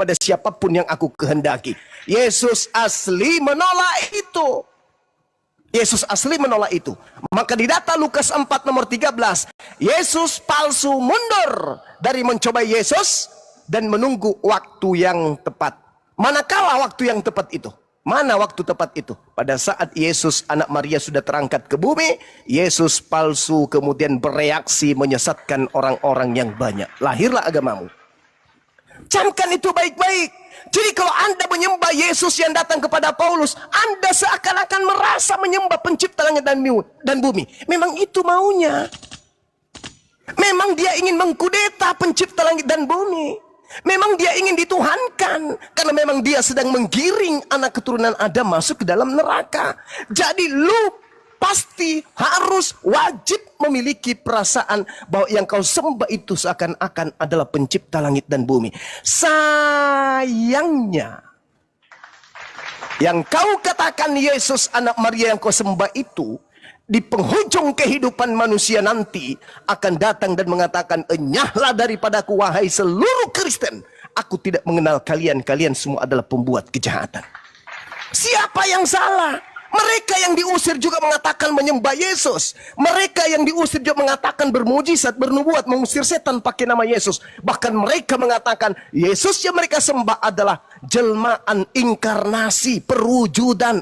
kepada siapapun yang aku kehendaki. Yesus asli menolak itu. Yesus asli menolak itu. Maka di data Lukas 4 nomor 13, Yesus palsu mundur dari mencobai Yesus dan menunggu waktu yang tepat. Manakala waktu yang tepat itu? Mana waktu tepat itu? Pada saat Yesus anak Maria sudah terangkat ke bumi, Yesus palsu kemudian bereaksi menyesatkan orang-orang yang banyak. Lahirlah agamamu. Camkan itu baik-baik. Jadi kalau Anda menyembah Yesus yang datang kepada Paulus, Anda seakan-akan merasa menyembah pencipta langit dan bumi. Memang itu maunya. Memang dia ingin mengkudeta pencipta langit dan bumi. Memang dia ingin dituhankan. Karena memang dia sedang menggiring anak keturunan Adam masuk ke dalam neraka. Jadi lu pasti harus wajib memiliki perasaan bahwa yang kau sembah itu seakan-akan adalah pencipta langit dan bumi. Sayangnya, yang kau katakan Yesus anak Maria yang kau sembah itu, di penghujung kehidupan manusia nanti akan datang dan mengatakan, enyahlah daripadaku wahai seluruh Kristen. Aku tidak mengenal kalian, kalian semua adalah pembuat kejahatan. Siapa yang salah? Mereka yang diusir juga mengatakan menyembah Yesus. Mereka yang diusir juga mengatakan bermujizat, bernubuat, mengusir setan pakai nama Yesus. Bahkan mereka mengatakan Yesus yang mereka sembah adalah jelmaan, inkarnasi, perwujudan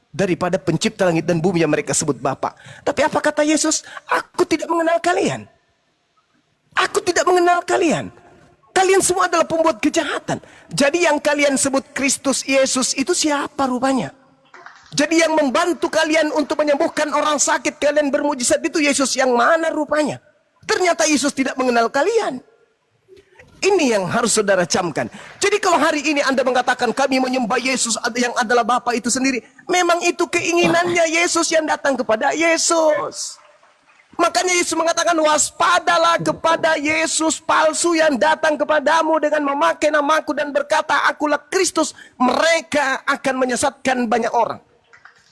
daripada pencipta langit dan bumi yang mereka sebut Bapa. Tapi apa kata Yesus? Aku tidak mengenal kalian. Aku tidak mengenal kalian. Kalian semua adalah pembuat kejahatan. Jadi yang kalian sebut Kristus Yesus itu siapa rupanya? Jadi yang membantu kalian untuk menyembuhkan orang sakit, kalian bermujizat itu Yesus yang mana rupanya? Ternyata Yesus tidak mengenal kalian. Ini yang harus saudara camkan. Jadi kalau hari ini Anda mengatakan kami menyembah Yesus yang adalah Bapa itu sendiri, memang itu keinginannya Yesus yang datang kepada Yesus. Makanya Yesus mengatakan waspadalah kepada Yesus palsu yang datang kepadamu dengan memakai namaku dan berkata akulah Kristus. Mereka akan menyesatkan banyak orang.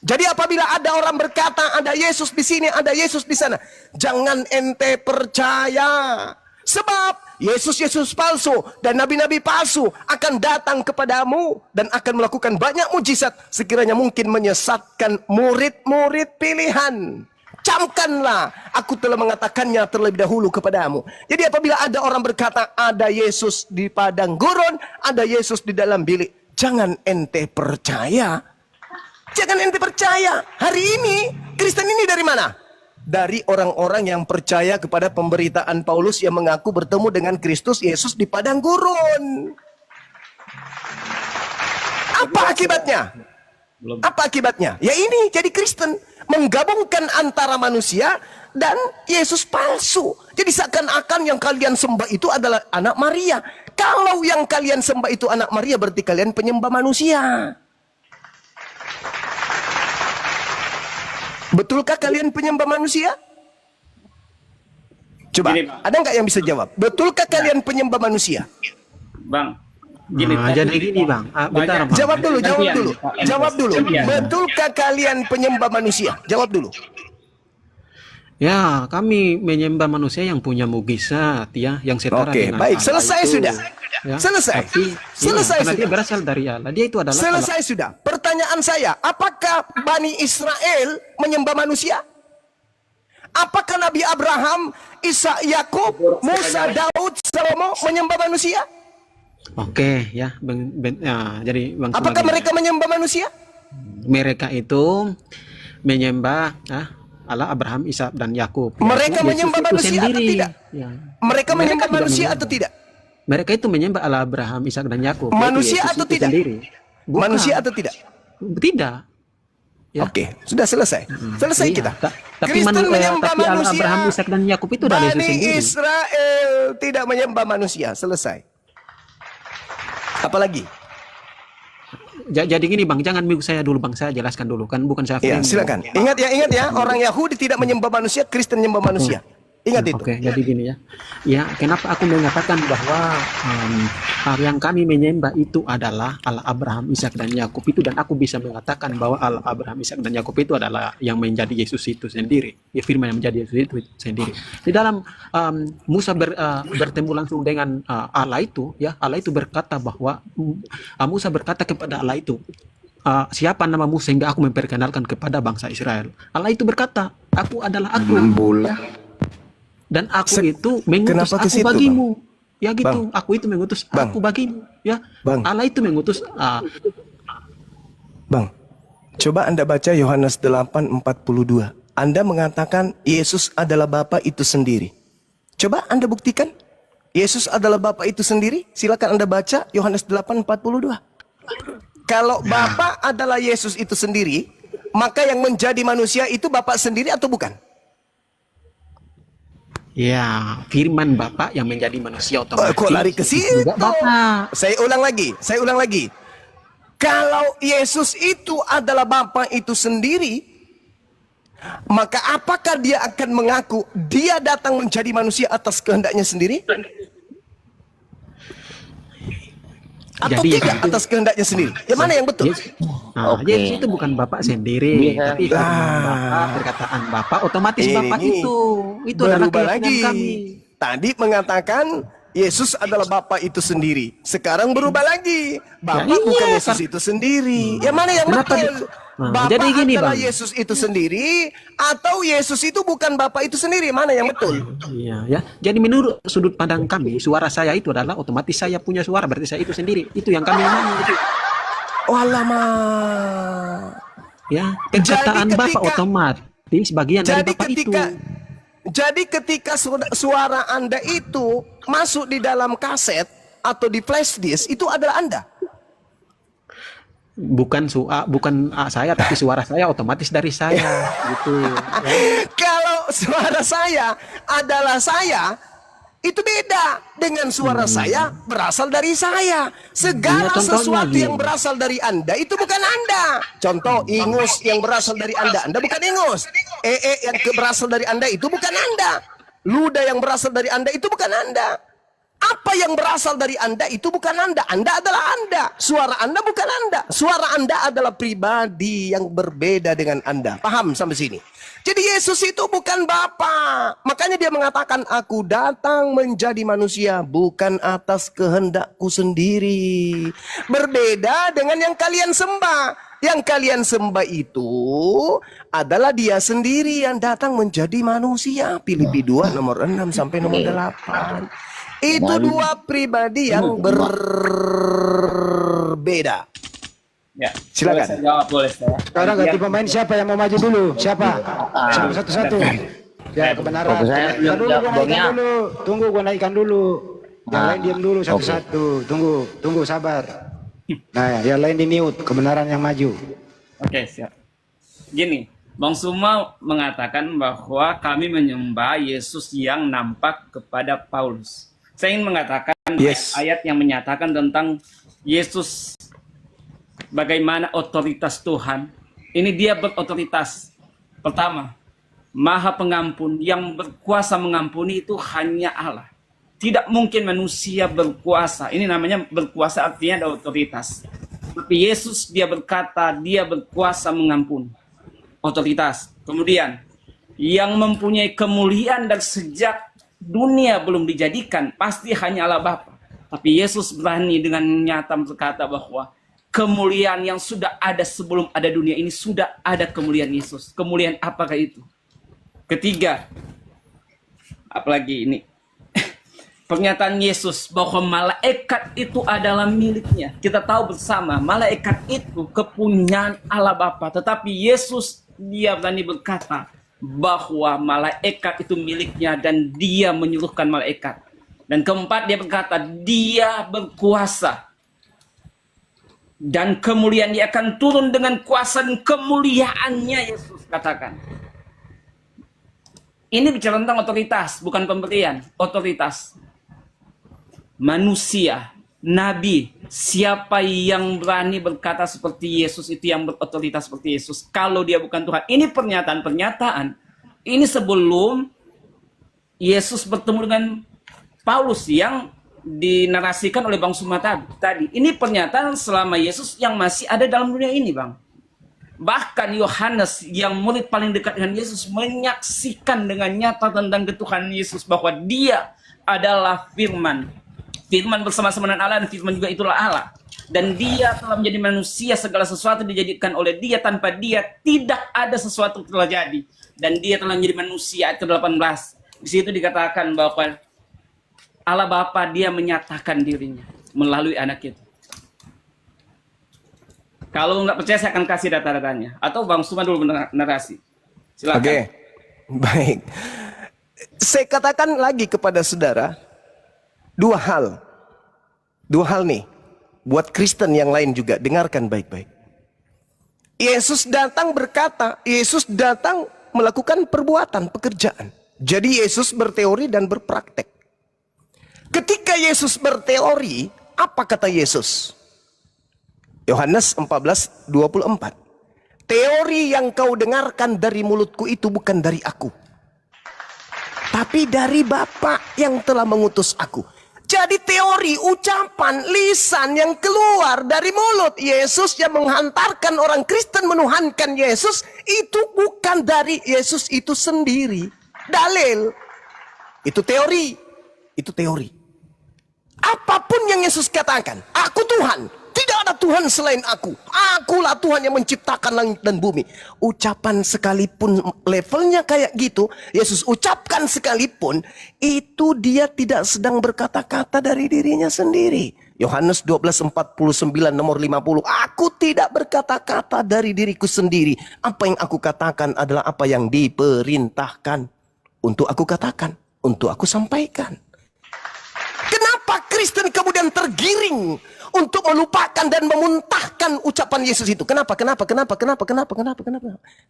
Jadi apabila ada orang berkata ada Yesus di sini, ada Yesus di sana, jangan ente percaya. Sebab Yesus palsu dan nabi-nabi palsu akan datang kepadamu dan akan melakukan banyak mujizat sekiranya mungkin menyesatkan murid-murid pilihan. Camkanlah, aku telah mengatakannya terlebih dahulu kepadamu. Jadi apabila ada orang berkata ada Yesus di padang gurun, ada Yesus di dalam bilik, jangan ente percaya. Jangan ente percaya. Hari ini Kristen ini dari mana? Dari orang-orang yang percaya kepada pemberitaan Paulus yang mengaku bertemu dengan Kristus Yesus di padang gurun. Apa akibatnya? Apa akibatnya? Ya ini jadi Kristen, menggabungkan antara manusia dan Yesus palsu. Jadi seakan-akan yang kalian sembah itu adalah anak Maria. Kalau yang kalian sembah itu anak Maria, berarti kalian penyembah manusia. Betulkah kalian penyembah manusia? Coba, gini, ada nggak yang bisa jawab? Betulkah kalian penyembah manusia? Bang, gini, jadi gini bang, bentar bang. Jawab dulu. Betulkah kalian penyembah manusia? Jawab dulu. Ya, kami menyembah manusia yang punya mukjizat, ya, yang setara dengan baik, selesai itu. Sudah. Ya. Selesai. Tapi, selesai. Ya, karena dia berasal dari Allah. Dia itu adalah selesai Allah. Sudah. Pertanyaan saya, apakah Bani Israel menyembah manusia? Apakah Nabi Abraham, Ishak, Yakub, Musa, Daud, Salomo menyembah manusia? Oke, ya, jadi bang. Apakah mereka menyembah manusia? Mereka itu menyembah Allah, Abraham, Ishak dan Yakub. Mereka menyembah manusia atau tidak? Ya. Mereka menyembah manusia atau tidak? Mereka itu menyembah Allah, Abraham, Ishak dan Yakub. Manusia atau tidak? Manusia atau tidak? Tidak. Ya. Oke, sudah selesai. Selesai iya. kita. Tapi menyembah Allah, Abraham, Ishak dan Yakub itu dari Yesus sendiri. Bani Israel tidak menyembah manusia. Selesai. Apalagi? Jadi gini bang, jangan minggu saya dulu bang, saya jelaskan dulu kan, bukan saya. Ya, silakan. Ingat ya, orang Yahudi tidak menyembah manusia, Kristen menyembah manusia. Ingat itu. Oke, jadi gini ya. Ya, kenapa aku mengatakan bahwa yang kami menyembah itu adalah Allah Abraham, Ishak dan Yakub itu, dan aku bisa mengatakan bahwa Allah Abraham, Ishak dan Yakub itu adalah yang menjadi Yesus itu sendiri. Ya, firman yang menjadi Yesus itu sendiri. Di dalam Musa bertemu langsung dengan Allah itu, ya, Allah itu berkata bahwa Musa berkata kepada Allah itu, siapa namamu sehingga aku memperkenalkan kepada bangsa Israel. Allah itu berkata, aku adalah aku. Ya. Dan aku itu mengutus Kenapa ke aku situ, bagimu. Ya Bang. gitu, aku itu mengutus Bang. aku bagimu. Ya, Bang. Allah itu mengutus. Bang, coba Anda baca Yohanes 8:42. Anda mengatakan Yesus adalah Bapa itu sendiri. Coba Anda buktikan. Yesus adalah Bapa itu sendiri. Silakan Anda baca Yohanes 8:42. Kalau Bapa adalah Yesus itu sendiri, maka yang menjadi manusia itu Bapa sendiri atau bukan? Ya, firman Bapa yang menjadi manusia otomatis. Kok lari ke situ? Juga Bapa. Saya ulang lagi. Kalau Yesus itu adalah Bapa itu sendiri, maka apakah dia akan mengaku dia datang menjadi manusia atas kehendaknya sendiri? Atau Jadi, tidak itu- atas kehendaknya sendiri? Yang mana yang betul? Yesus itu bukan Bapak sendiri, tapi firman Bapak, perkataan Bapak, otomatis Ini Bapak nih, itu adalah berubah keyakinan lagi. kami. Tadi mengatakan Yesus adalah Bapa itu sendiri. Sekarang berubah lagi. Bapa Ya, iya, bukan Yesus itu sendiri. Yang mana yang Kenapa betul? Nah, Bapa jadi gini, adalah Bang. Yesus itu sendiri, atau Yesus itu bukan Bapa itu sendiri? Mana yang betul? Iya, ya. Jadi menurut sudut pandang kami, suara saya itu adalah otomatis saya punya suara, berarti saya itu sendiri. Itu yang kami imani gitu. Oh lama. Ya, perkataan Jadi Bapak ketika- otomatis bagian dari Bapak itu. Jadi ketika suara Anda itu masuk di dalam kaset atau di flash disk, itu adalah Anda. Bukan saya, tapi suara saya otomatis dari saya gitu. Ya. Kalau suara saya adalah saya, itu beda dengan suara saya berasal dari saya. Segala Iya, contohnya sesuatu gini. yang berasal dari Anda itu bukan Anda. Contoh, ingus yang berasal dari Anda bukan ingus. Yang berasal dari Anda itu bukan Anda. Luda yang berasal dari Anda itu bukan Anda. Apa yang berasal dari Anda itu bukan Anda. Anda adalah Anda. Suara Anda bukan Anda. Suara Anda adalah pribadi yang berbeda dengan Anda. Paham sampai sini? Jadi Yesus itu bukan Bapa. Makanya dia mengatakan, aku datang menjadi manusia bukan atas kehendakku sendiri. Berbeda dengan yang kalian sembah. Yang kalian sembah itu adalah dia sendiri yang datang menjadi manusia. Filipi 2 nomor 6 sampai nomor 8. Itu dua pribadi yang berbeda. Ya, Silakan. boleh saya jawab, boleh saya. Sekarang ganti pemain, siapa yang mau maju dulu? Siapa? Satu-satu. Ya, kebenaran. Saya Naikkan dulu, gua Bangnya. naikkan dulu. Tunggu, gua naikkan dulu. Yang lain diam dulu satu-satu. Tunggu, sabar. Nah, yang lain di mute. Kebenaran yang maju. Oke, siap. Gini, Bang Suma mengatakan bahwa kami menyembah Yesus yang nampak kepada Paulus. Saya ingin mengatakan Yes. ayat yang menyatakan tentang Yesus bagaimana otoritas Tuhan. Ini dia berotoritas. Pertama, Maha Pengampun, yang berkuasa mengampuni itu hanya Allah. Tidak mungkin manusia berkuasa. Ini namanya berkuasa, artinya ada otoritas. Tapi Yesus dia berkata dia berkuasa mengampuni. Otoritas. Kemudian yang mempunyai kemuliaan dan sejak dunia belum dijadikan pasti hanya Allah Bapa. Tapi Yesus berani dengan nyata berkata bahwa kemuliaan yang sudah ada sebelum ada dunia ini sudah ada kemuliaan Yesus. Kemuliaan apakah itu? Ketiga, apalagi ini pernyataan Yesus bahwa malaikat itu adalah miliknya. Kita tahu bersama malaikat itu kepunyaan Allah Bapa. Tetapi Yesus dia berani berkata bahwa malaikat itu miliknya dan dia menyuruhkan malaikat. Dan keempat dia berkata dia berkuasa. Dan kemuliaan dia akan turun dengan kuasa dan kemuliaannya Yesus katakan. Ini bicara tentang otoritas, bukan pemberian. Otoritas. Manusia, nabi, siapa yang berani berkata seperti Yesus itu yang berotoritas seperti Yesus. Kalau dia bukan Tuhan. Ini pernyataan-pernyataan. Ini sebelum Yesus bertemu dengan Paulus yang dinarasikan oleh Bang Suma tadi. Ini pernyataan selama Yesus yang masih ada dalam dunia ini, Bang. Bahkan Yohanes yang murid paling dekat dengan Yesus menyaksikan dengan nyata tentang ketuhanan Yesus, bahwa dia adalah firman. Firman bersama-sama dengan Allah, dan firman juga itulah Allah. Dan dia telah menjadi manusia, segala sesuatu dijadikan oleh dia, tanpa dia tidak ada sesuatu telah jadi. Dan dia telah menjadi manusia, ayat 18. Di situ dikatakan bahwa Allah Bapa dia menyatakan dirinya melalui anak itu. Kalau nggak percaya saya akan kasih data-datanya. Atau Bang Suma dulu narasi. Silakan. Oke, baik. Saya katakan lagi kepada saudara, dua hal nih, buat Kristen yang lain juga, dengarkan baik-baik. Yesus datang berkata, Yesus datang melakukan perbuatan, pekerjaan. Jadi Yesus berteori dan berpraktek. Ketika Yesus berteori, apa kata Yesus? Yohanes 14:24. Teori yang kau dengarkan dari mulutku itu bukan dari aku, tapi dari Bapa yang telah mengutus aku. Jadi teori, ucapan, lisan yang keluar dari mulut Yesus yang menghantarkan orang Kristen menuhankan Yesus, itu bukan dari Yesus itu sendiri. Dalil. Itu teori. Itu teori. Apapun yang Yesus katakan, aku Tuhan, tidak ada Tuhan selain aku. Akulah Tuhan yang menciptakan langit dan bumi. Ucapan sekalipun levelnya kayak gitu, Yesus ucapkan sekalipun, itu dia tidak sedang berkata-kata dari dirinya sendiri. Yohanes 12:49 nomor 50. Aku tidak berkata-kata dari diriku sendiri. Apa yang aku katakan adalah apa yang diperintahkan untuk aku katakan, untuk aku sampaikan. Kenapa Kristen kemudian tergiring untuk melupakan dan memuntahkan ucapan Yesus itu? Kenapa?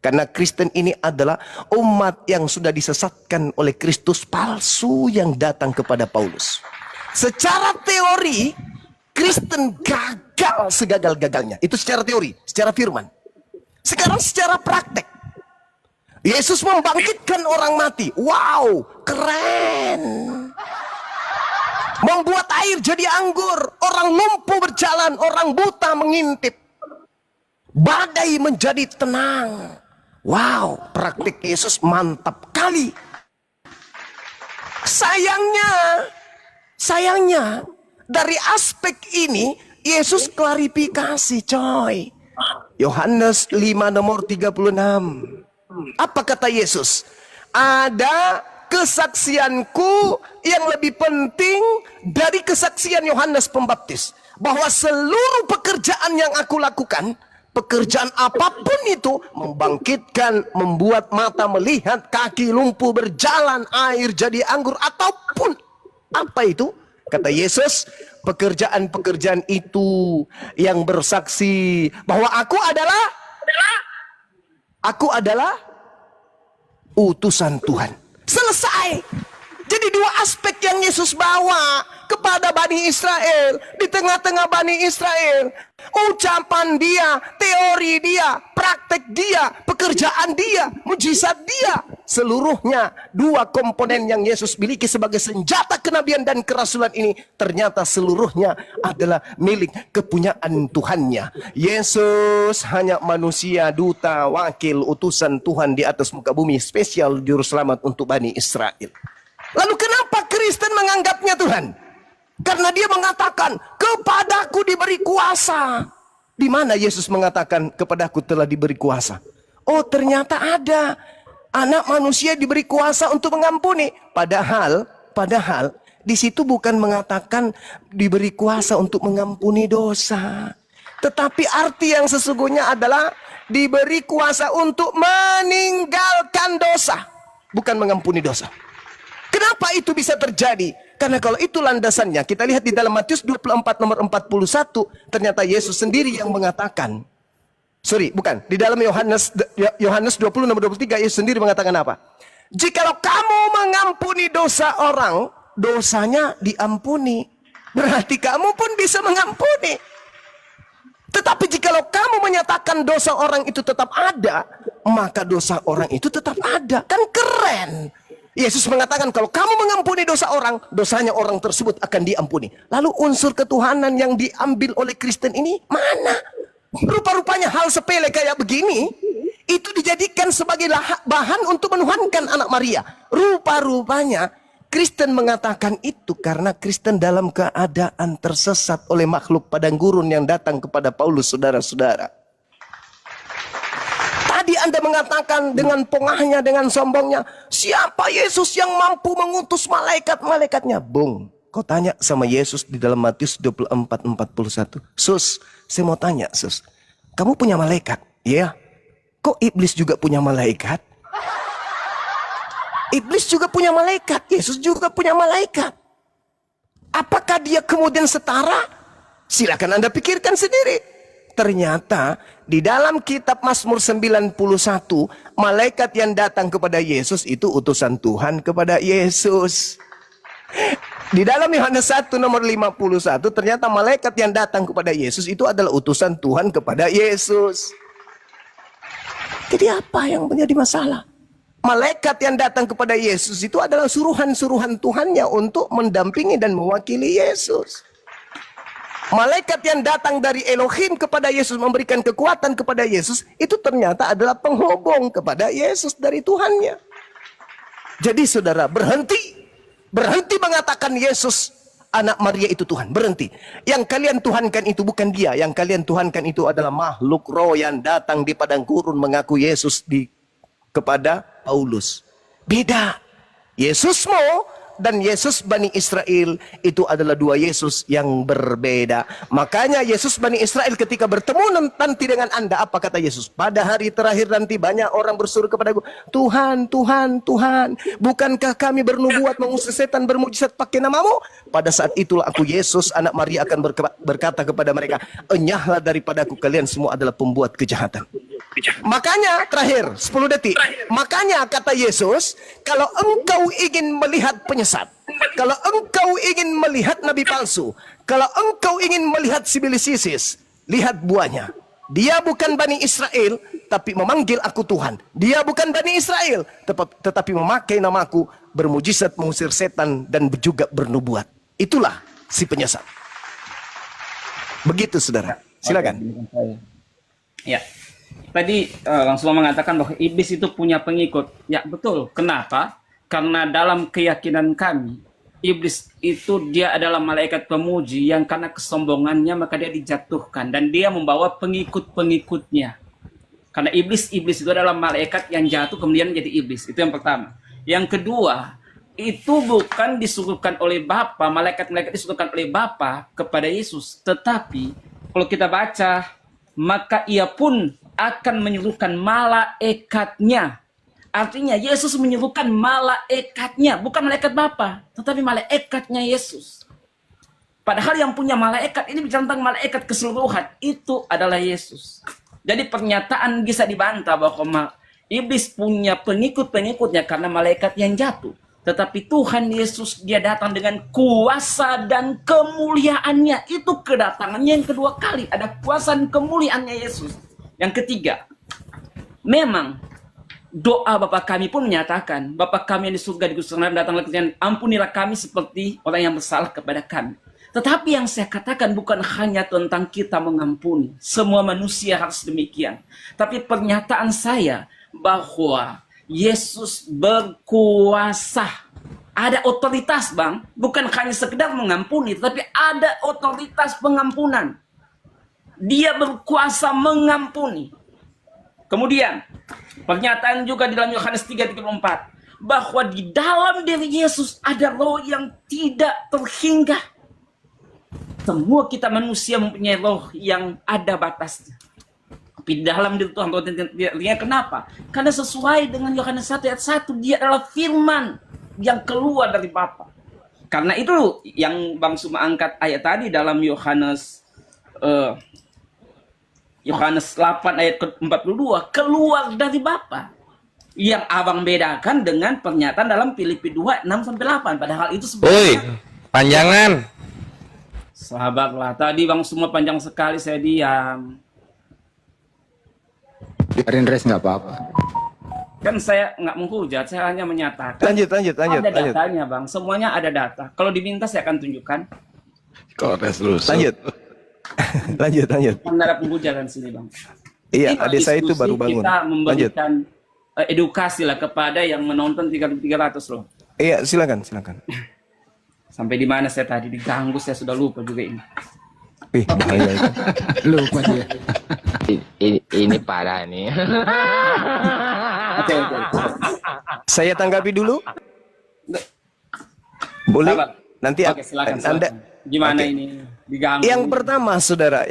Karena Kristen ini adalah umat yang sudah disesatkan oleh Kristus palsu yang datang kepada Paulus. Secara teori, Kristen gagal segagal-gagalnya. Itu secara teori, secara firman. Sekarang secara praktek. Yesus membangkitkan orang mati. Wow, keren. Membuat air jadi anggur, orang lumpuh berjalan, orang buta mengintip. Badai menjadi tenang. Wow, praktik Yesus mantap kali. Sayangnya, dari aspek ini, Yesus klarifikasi, coy. Yohanes 5 nomor 36. Apa kata Yesus? Ada kesaksianku yang lebih penting dari kesaksian Yohanes Pembaptis, bahwa seluruh pekerjaan yang aku lakukan, pekerjaan apapun itu, membangkitkan, membuat mata melihat, kaki lumpuh berjalan, air jadi anggur, ataupun apa itu, kata Yesus, pekerjaan-pekerjaan itu yang bersaksi bahwa aku adalah utusan Tuhan. Selesai. Jadi dua aspek yang Yesus bawa kepada Bani Israel, di tengah-tengah Bani Israel, ucapan dia, teori dia, praktek dia, pekerjaan dia, mujizat dia, seluruhnya dua komponen yang Yesus miliki sebagai senjata kenabian dan kerasulan ini ternyata seluruhnya adalah milik kepunyaan Tuhannya. Yesus hanya manusia, duta, wakil, utusan Tuhan di atas muka bumi, spesial juru selamat untuk Bani Israel. Lalu kenapa Kristen menganggapnya Tuhan? Karena dia mengatakan, kepadaku diberi kuasa. Di mana Yesus mengatakan, kepadaku telah diberi kuasa? Oh, ternyata ada. Anak manusia diberi kuasa untuk mengampuni. Padahal di situ bukan mengatakan diberi kuasa untuk mengampuni dosa. Tetapi arti yang sesungguhnya adalah diberi kuasa untuk meninggalkan dosa, bukan mengampuni dosa. Kenapa itu bisa terjadi? Karena kalau itu landasannya, kita lihat di dalam Matius 24 nomor 41, ternyata Yesus sendiri yang mengatakan. Di dalam Yohanes 20 nomor 23, Yesus sendiri mengatakan apa? Jikalau kamu mengampuni dosa orang, dosanya diampuni. Berarti kamu pun bisa mengampuni. Tetapi jikalau kamu menyatakan dosa orang itu tetap ada, maka dosa orang itu tetap ada. Kan keren. Yesus mengatakan kalau kamu mengampuni dosa orang, dosanya orang tersebut akan diampuni. Lalu unsur ketuhanan yang diambil oleh Kristen ini mana? Rupa-rupanya hal sepele kayak begini itu dijadikan sebagai bahan untuk menuhankan anak Maria. Rupa-rupanya Kristen mengatakan itu karena Kristen dalam keadaan tersesat oleh makhluk padang gurun yang datang kepada Paulus, saudara-saudara. Tadi Anda mengatakan dengan pongahnya, dengan sombongnya, siapa Yesus yang mampu mengutus malaikat-malaikatnya? Bung, kau tanya sama Yesus di dalam Matius 24:41. Sus, saya mau tanya, Sus. Kamu punya malaikat? Iya. Kok iblis juga punya malaikat? Iblis juga punya malaikat. Yesus juga punya malaikat. Apakah dia kemudian setara? Silakan Anda pikirkan sendiri. Ternyata di dalam kitab Mazmur 91, malaikat yang datang kepada Yesus itu utusan Tuhan kepada Yesus. Di dalam Yohanes 1 nomor 51, ternyata malaikat yang datang kepada Yesus itu adalah utusan Tuhan kepada Yesus. Jadi apa yang menjadi masalah? Malaikat yang datang kepada Yesus itu adalah suruhan-suruhan Tuhannya untuk mendampingi dan mewakili Yesus. Malaikat yang datang dari Elohim kepada Yesus memberikan kekuatan kepada Yesus itu ternyata adalah penghubung kepada Yesus dari Tuhannya. Jadi saudara, berhenti mengatakan Yesus anak Maria itu Tuhan, berhenti. Yang kalian tuhankan itu bukan dia, yang kalian tuhankan itu adalah makhluk roh yang datang di padang gurun mengaku Yesus kepada Paulus. Beda. Yesusmu dan Yesus Bani Israel itu adalah dua Yesus yang berbeda. Makanya Yesus Bani Israel ketika bertemu nanti dengan Anda, apa kata Yesus? Pada hari terakhir nanti banyak orang berseru kepadaku, Tuhan, Tuhan, Tuhan, bukankah kami bernubuat mengusir setan bermujizat pakai namamu? Pada saat itulah aku Yesus anak Maria akan berkata kepada mereka, enyahlah daripadaku, kalian semua adalah pembuat kejahatan. Makanya terakhir 10 detik. Makanya kata Yesus, kalau engkau ingin melihat penyesat, kalau engkau ingin melihat nabi palsu, kalau engkau ingin melihat sibilisis, lihat buahnya. Dia bukan Bani Israel, tapi memanggil aku Tuhan. Dia bukan Bani Israel, tetapi memakai namaku, bermujizat mengusir setan dan juga bernubuat. Itulah si penyesat. Begitu saudara. Silakan. Ya. Tadi langsung mengatakan bahwa iblis itu punya pengikut. Ya betul. Kenapa? Karena dalam keyakinan kami, iblis itu dia adalah malaikat pemuji yang karena kesombongannya maka dia dijatuhkan. Dan dia membawa pengikut-pengikutnya. Karena iblis itu adalah malaikat yang jatuh kemudian menjadi iblis. Itu yang pertama. Yang kedua, itu bukan disuruhkan oleh Bapa, malaikat-malaikat disuruhkan oleh Bapa kepada Yesus. Tetapi kalau kita baca, maka ia pun akan menyuruhkan malaikatnya. Artinya Yesus menyuruhkan malaikatnya, bukan malaikat Bapa, tetapi malaikatnya Yesus. Padahal yang punya malaikat ini bicara tentang malaikat keseluruhan, itu adalah Yesus. Jadi pernyataan bisa dibantah bahwa iblis punya pengikut-pengikutnya karena malaikat yang jatuh. Tetapi Tuhan Yesus dia datang dengan kuasa dan kemuliaannya. Itu kedatangannya yang kedua kali. Ada kuasa dan kemuliaannya Yesus. Yang ketiga, memang doa Bapa kami pun menyatakan, Bapa kami yang di surga di Gusti datanglah kerajaan, ampunilah kami seperti orang yang bersalah kepada kami. Tetapi yang saya katakan bukan hanya tentang kita mengampuni. Semua manusia harus demikian. Tapi pernyataan saya bahwa Yesus berkuasa. Ada otoritas, Bang. Bukan hanya sekedar mengampuni, tetapi ada otoritas pengampunan. Dia berkuasa mengampuni. Kemudian, pernyataan juga di dalam Yohanes 3:34 bahwa di dalam diri Yesus ada roh yang tidak terhingga. Semua kita manusia mempunyai roh yang ada batasnya. Tapi di dalam diri Tuhan roh tidak terhingga. Kenapa? Karena sesuai dengan Yohanes 1 ayat 1, dia adalah firman yang keluar dari Bapa. Karena itu yang Bang Suma angkat ayat tadi dalam Yohanes 8 ayat ke-42, keluar dari Bapa. Yang abang bedakan dengan pernyataan dalam Filipi 2, 6-8. Padahal itu sebenarnya panjangan. Sahabatlah, tadi Bang Suma panjang sekali, saya diam. Biarin res nggak apa-apa. Kan saya nggak menghujat, saya hanya menyatakan. Lanjut. Ada datanya, Bang. Semuanya ada data. Kalau diminta saya akan tunjukkan. Kores terus. Lanjut. lanjut. Kan ada penghujatan sini, Bang. Iya, Ini adik saya itu diskusi baru bangun. Kita Lanjut. memberikan edukasi lah kepada yang menonton 3.300 loh. Iya, silakan. Sampai di mana saya tadi diganggu, saya sudah lupa juga ini. Bahaya itu. Lupa dia. Ini parah nih. Oke. Saya tanggapi dulu. Boleh? Sabar. Nanti Oke, silakan. Anda. Gimana Oke. ini diganggu? Yang pertama, saudara,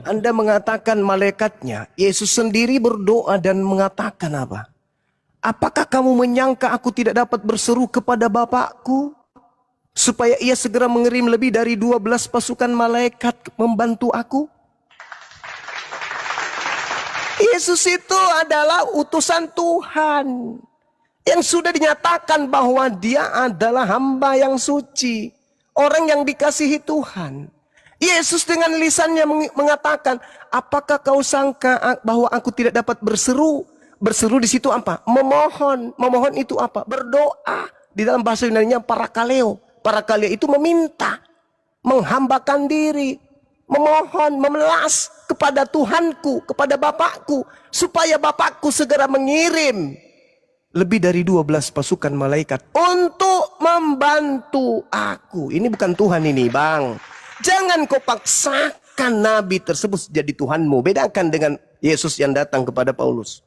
Anda mengatakan malaikatnya, Yesus sendiri berdoa dan mengatakan apa? Apakah kamu menyangka aku tidak dapat berseru kepada Bapakku supaya ia segera mengirim lebih dari 12 pasukan malaikat membantu aku? Yesus itu adalah utusan Tuhan yang sudah dinyatakan bahwa dia adalah hamba yang suci, orang yang dikasihi Tuhan. Yesus dengan lisannya mengatakan, apakah kau sangka bahwa aku tidak dapat berseru? Berseru di situ apa? Memohon. Memohon itu apa? Berdoa. Di dalam bahasa Yunani-nya parakaleo. Parakaleo itu meminta, menghambakan diri, memohon, memelas kepada Tuhanku, kepada Bapakku, supaya Bapakku segera mengirim lebih dari 12 pasukan malaikat untuk membantu aku. Ini bukan Tuhan ini, Bang. Jangan kau paksakan nabi tersebut jadi Tuhanmu. Bedakan dengan Yesus yang datang kepada Paulus.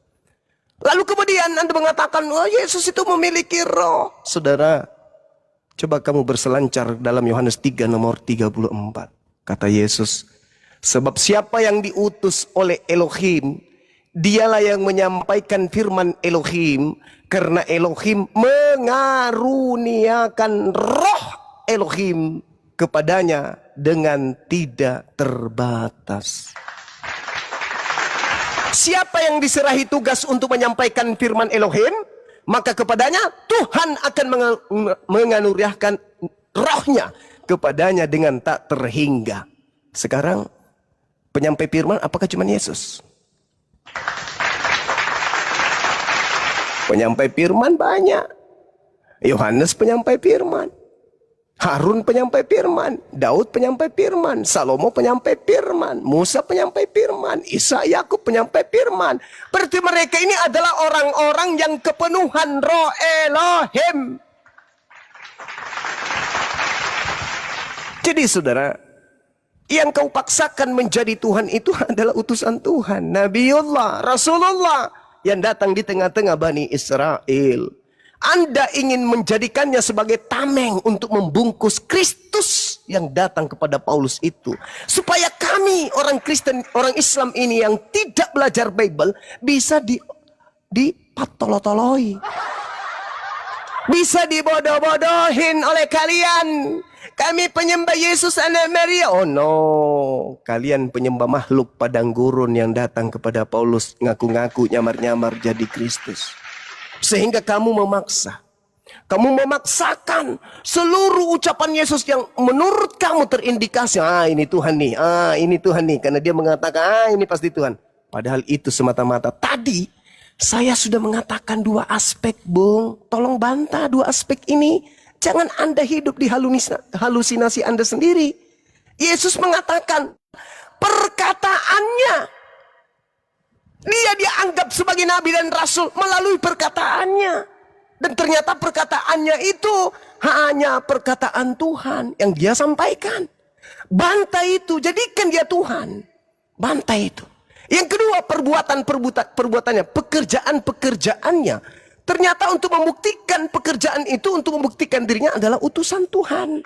Lalu kemudian Anda mengatakan, oh Yesus itu memiliki roh. Saudara, coba kamu berselancar dalam Yohanes 3 nomor 34. Kata Yesus, sebab siapa yang diutus oleh Elohim, dialah yang menyampaikan firman Elohim, karena Elohim mengaruniakan roh Elohim kepadanya dengan tidak terbatas. Siapa yang diserahi tugas untuk menyampaikan firman Elohim, maka kepadanya Tuhan akan menganuriahkan rohnya kepadanya dengan tak terhingga. Sekarang penyampai firman apakah cuma Yesus? Penyampai firman banyak. Yohanes penyampai firman, Harun penyampai firman, Daud penyampai firman, Salomo penyampai firman, Musa penyampai firman, Isa, Yakub penyampai firman. Berarti mereka ini adalah orang-orang yang kepenuhan roh Elohim. Jadi saudara, yang kau paksakan menjadi Tuhan itu adalah utusan Tuhan, Nabiullah, Rasulullah yang datang di tengah-tengah Bani Israel. Anda ingin menjadikannya sebagai tameng untuk membungkus Kristus yang datang kepada Paulus itu. Supaya kami orang Kristen, orang Islam ini yang tidak belajar Bible bisa dipatolotoloi. Bisa dibodoh-bodohin oleh kalian. Kami penyembah Yesus anak Maria. Oh no, kalian penyembah makhluk padang gurun yang datang kepada Paulus ngaku-ngaku nyamar-nyamar jadi Kristus. Sehingga kamu memaksakan seluruh ucapan Yesus yang menurut kamu terindikasi, ini Tuhan nih, ini Tuhan nih, karena dia mengatakan, ini pasti Tuhan. Padahal itu semata-mata. Tadi saya sudah mengatakan dua aspek, Bung. Tolong bantah dua aspek ini. Jangan Anda hidup di halusinasi Anda sendiri. Yesus mengatakan perkataannya, dia dianggap sebagai nabi dan rasul melalui perkataannya. Dan ternyata perkataannya itu hanya perkataan Tuhan yang dia sampaikan. Bantai itu, jadikan dia Tuhan. Bantai itu. Yang kedua, perbuatannya, pekerjaannya. Ternyata untuk membuktikan pekerjaan itu, untuk membuktikan dirinya adalah utusan Tuhan.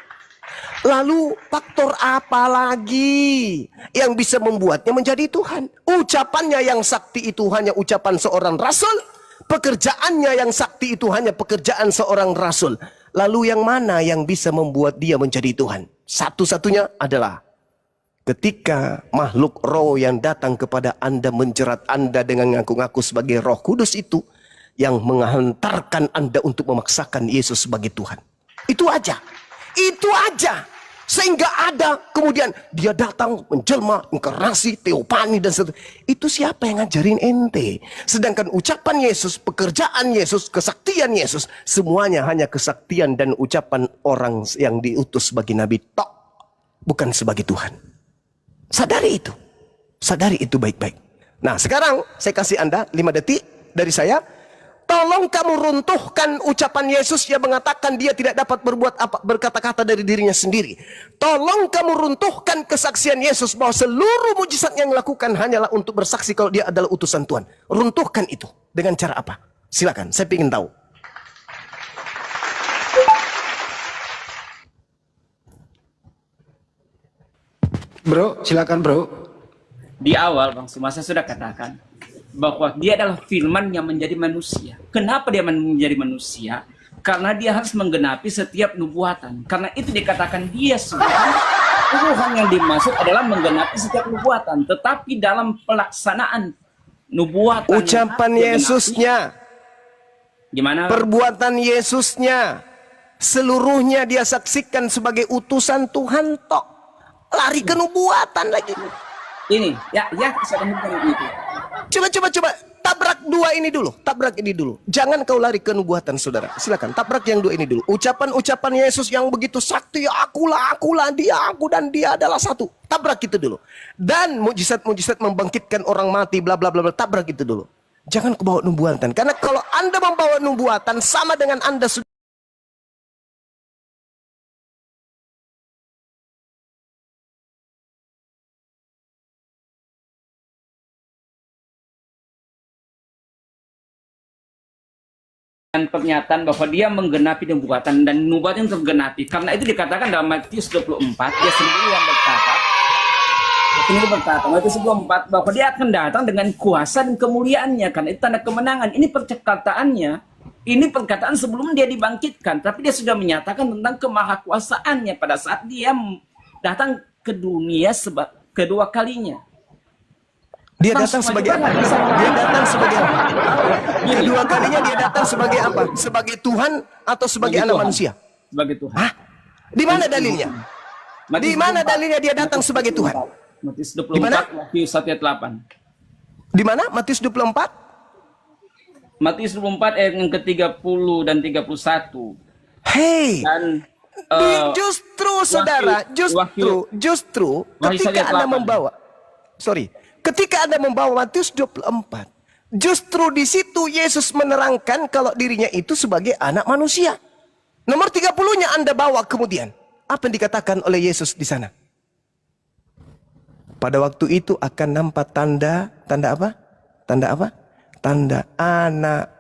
Lalu faktor apa lagi yang bisa membuatnya menjadi Tuhan? Ucapannya yang sakti itu hanya ucapan seorang rasul. Pekerjaannya yang sakti itu hanya pekerjaan seorang rasul. Lalu yang mana yang bisa membuat dia menjadi Tuhan? Satu-satunya adalah ketika makhluk roh yang datang kepada Anda menjerat Anda dengan ngaku-ngaku sebagai Roh Kudus itu, yang menghantarkan Anda untuk memaksakan Yesus sebagai Tuhan. Itu aja. Itu aja. Sehingga ada kemudian dia datang menjelma, inkarnasi, teopani dan seterusnya. Itu siapa yang ngajarin ente? Sedangkan ucapan Yesus, pekerjaan Yesus, kesaktian Yesus, semuanya hanya kesaktian dan ucapan orang yang diutus sebagai nabi tok, bukan sebagai Tuhan. Sadari itu. Sadari itu baik-baik. Nah, sekarang saya kasih Anda 5 detik dari saya. Tolong kamu runtuhkan ucapan Yesus yang mengatakan dia tidak dapat berbuat apa, berkata-kata dari dirinya sendiri. Tolong kamu runtuhkan kesaksian Yesus bahwa seluruh mujizat yang dilakukan hanyalah untuk bersaksi kalau dia adalah utusan Tuhan. Runtuhkan itu. Dengan cara apa? Silakan, saya ingin tahu. Bro, silakan bro. Di awal Bang Suma saya sudah katakan bahwa dia adalah firman yang menjadi manusia. Kenapa dia menjadi manusia? Karena dia harus menggenapi setiap nubuatan. Karena itu dikatakan dia sudah Tuhan yang dimaksud adalah menggenapi setiap nubuatan. Tetapi dalam pelaksanaan nubuatan, Ucapan Yesusnya, gimana? perbuatan Yesusnya, seluruhnya dia saksikan sebagai utusan Tuhan tok. Lari ke nubuatan lagi. Ini, ya, saya akan itu. Coba tabrak dua ini dulu, tabrak ini dulu. Jangan kau lari ke nubuatan, saudara. Silakan tabrak yang dua ini dulu. Ucapan Yesus yang begitu sakti, akulah, dia, aku dan dia adalah satu. Tabrak itu dulu. Dan mujizat membangkitkan orang mati, bla bla bla, tabrak itu dulu. Jangan kau bawa nubuatan, karena kalau Anda membawa nubuatan sama dengan Anda sudah Dan pernyataan bahwa dia menggenapi nubuatan dan nubuatan tergenapi. Karena itu dikatakan dalam Matius 24, dia sendiri yang berkata, Matius 24, bahwa dia akan datang dengan kuasa dan kemuliaannya. Karena itu tanda kemenangan. Ini perkataannya, ini perkataan sebelum dia dibangkitkan. Tapi dia sudah menyatakan tentang kemahakuasaannya pada saat dia datang ke dunia kedua kalinya. dia datang sebagai apa? Dia datang sebagai apa? Kedua kalinya dia datang sebagai apa? Sebagai Tuhan atau sebagai anak Tuhan. manusia? Sebagai Tuhan. Hah? Di mana dalilnya? Di mana dalilnya dia datang sebagai Tuhan? Matius Di mana? 24, Matius 1 ayat 8. Di mana? Matius 24? Matius 24 ayat yang ke-30 dan 31. Hei, Dan justru saudara, justru Wahyu ketika Anda 1 ayat 8. Ketika Anda membawa Matius 24, justru di situ Yesus menerangkan kalau dirinya itu sebagai anak manusia. Nomor 30-nya Anda bawa kemudian. Apa yang dikatakan oleh Yesus di sana? Pada waktu itu akan nampak tanda apa? Tanda apa? Tanda anak